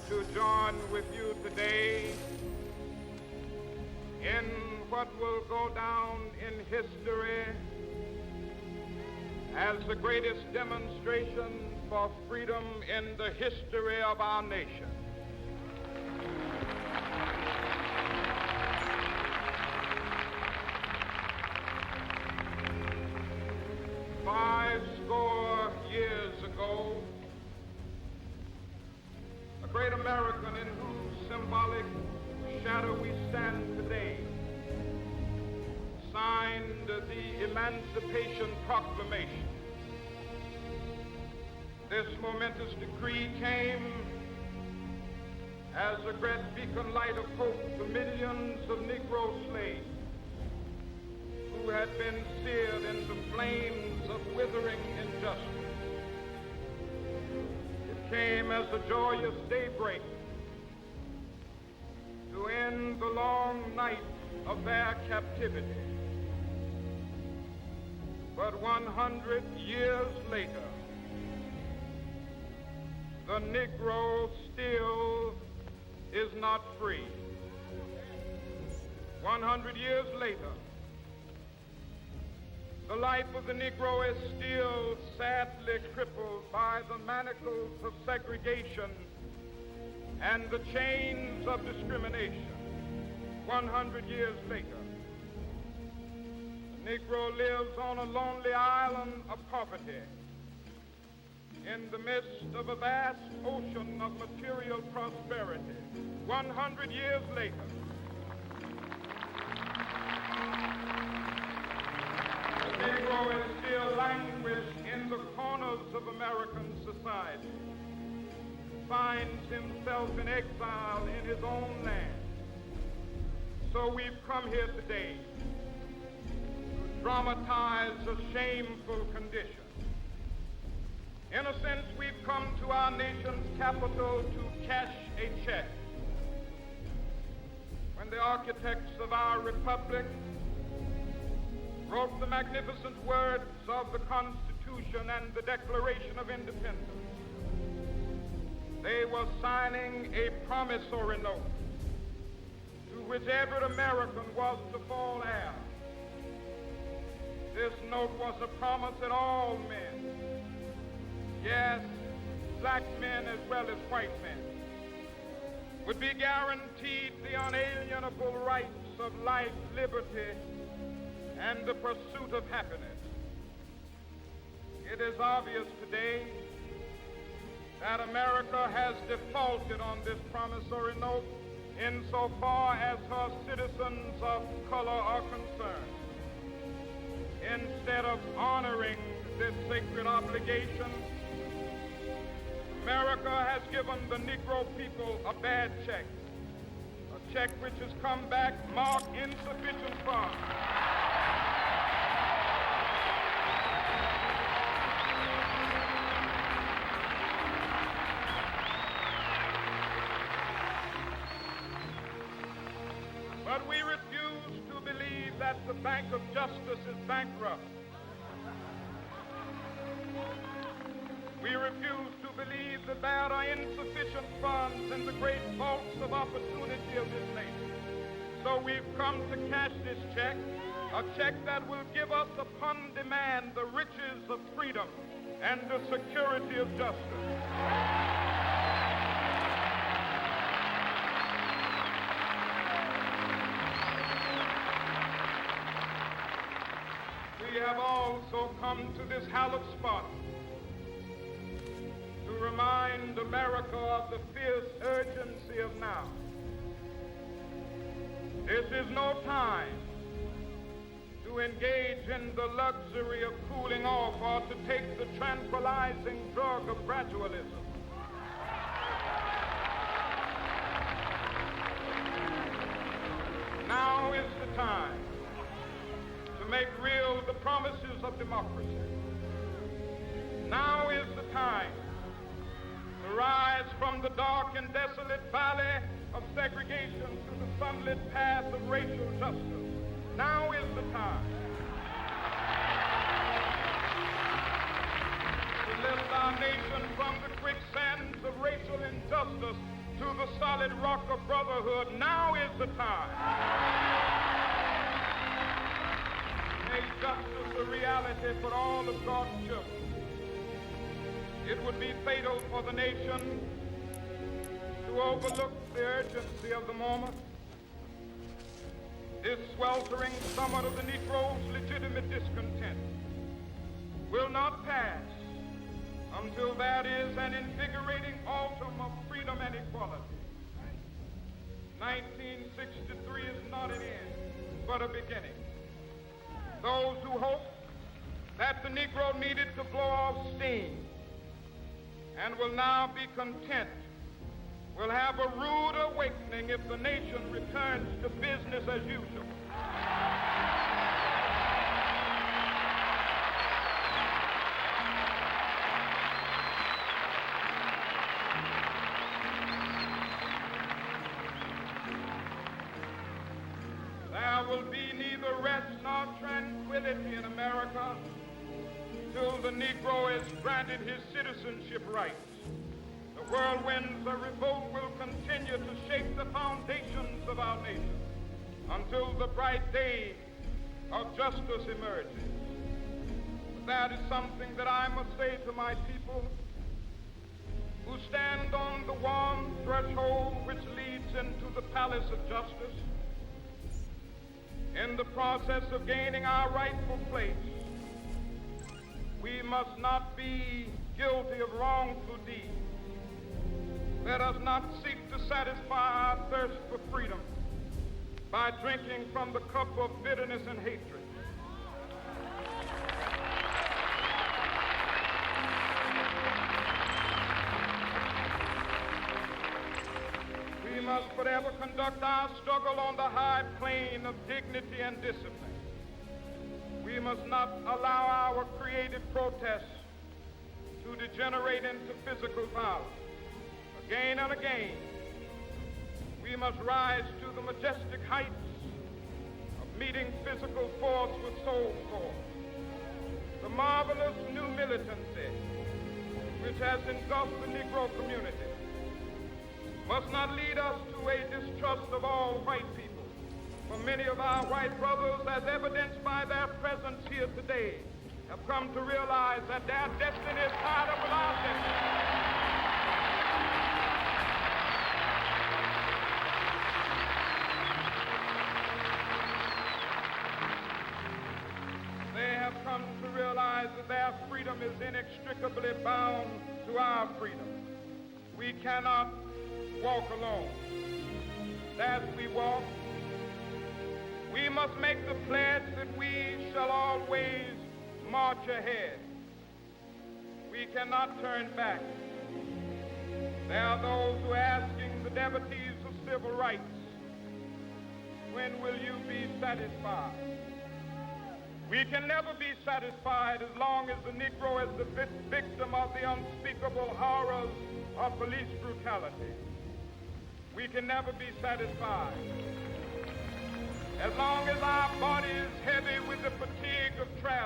To join with you today in what will go down in history as the greatest demonstration for freedom in the history of our nation. Fourscore years ago, a great American in whose symbolic shadow we stand today signed the Emancipation Proclamation. This momentous decree came as a great beacon light of hope to millions of Negro slaves who had been seared in the flames of withering injustice. Came as a joyous daybreak to end the long night of their captivity. But 100 years later, the Negro still is not free. 100 years later, the life of the Negro is still sadly crippled by the manacles of segregation and the chains of discrimination. 100 years later, the Negro lives on a lonely island of poverty in the midst of a vast ocean of material prosperity. 100 years later, Negro is still languished in the corners of American society, finds himself in exile in his own land. So we've come here today to dramatize a shameful condition. In a sense, we've come to our nation's capital to cash a check. When the architects of our republic wrote the magnificent words of the Constitution and the Declaration of Independence, they were signing a promissory note to which every American was to fall heir. This note was a promise that all men, yes, black men as well as white men, would be guaranteed the unalienable rights of life, liberty, and the pursuit of happiness. It is obvious today that America has defaulted on this promissory note insofar as her citizens of color are concerned. Instead of honoring this sacred obligation, America has given the Negro people a bad check, a check which has come back marked insufficient funds. But we refuse to believe that the Bank of Justice is bankrupt. We refuse to believe that there are insufficient funds in the great vaults of opportunity of this nation. So we've come to cash this check, a check that will give us upon demand the riches of freedom and the security of justice. We have also come to this hallowed spot to remind America of the fierce urgency of now. This is no time to engage in the luxury of cooling off or to take the tranquilizing drug of gradualism. Now is the time to make real the promises of democracy. Now is the time to rise from the dark and desolate valley of segregation to the sunlit path of racial justice. Now is the time to lift our nation from the quicksands of racial injustice to the solid rock of brotherhood. Now is the time. Make justice a reality for all of God's children. It would be fatal for the nation to overlook the urgency of the moment. This sweltering summit of the Negro's legitimate discontent will not pass until there is an invigorating autumn of freedom and equality. 1963 is not an end, but a beginning. Those who hope that the Negro needed to blow off steam and will now be content will have a rude awakening if the nation returns to business as usual. There will be neither rest nor tranquility in America till the Negro is granted his citizenship rights. The whirlwinds of revolt will continue to shake the foundations of our nation until the bright day of justice emerges. But that is something that I must say to my people who stand on the warm threshold which leads into the palace of justice. In the process of gaining our rightful place, we must not be guilty of wrongful deeds. Let us not seek to satisfy our thirst for freedom by drinking from the cup of bitterness and hatred. We must forever conduct our struggle on the high plane of dignity and discipline. We must not allow our creative protests to degenerate into physical violence. Again and again, we must rise to the majestic heights of meeting physical force with soul force. The marvelous new militancy which has engulfed the Negro community must not lead us to a distrust of all white people. For many of our white brothers, as evidenced by their presence here today, have come to realize that their destiny is tied up with our destiny. They have come to realize that their freedom is inextricably bound to our freedom. We cannot walk alone. As we walk, we must make the pledge that we shall always march ahead. We cannot turn back. There are those who are asking the devotees of civil rights, when will you be satisfied? We can never be satisfied as long as the Negro is the victim of the unspeakable horrors of police brutality. We can never be satisfied as long as our body is heavy with the fatigue of travel.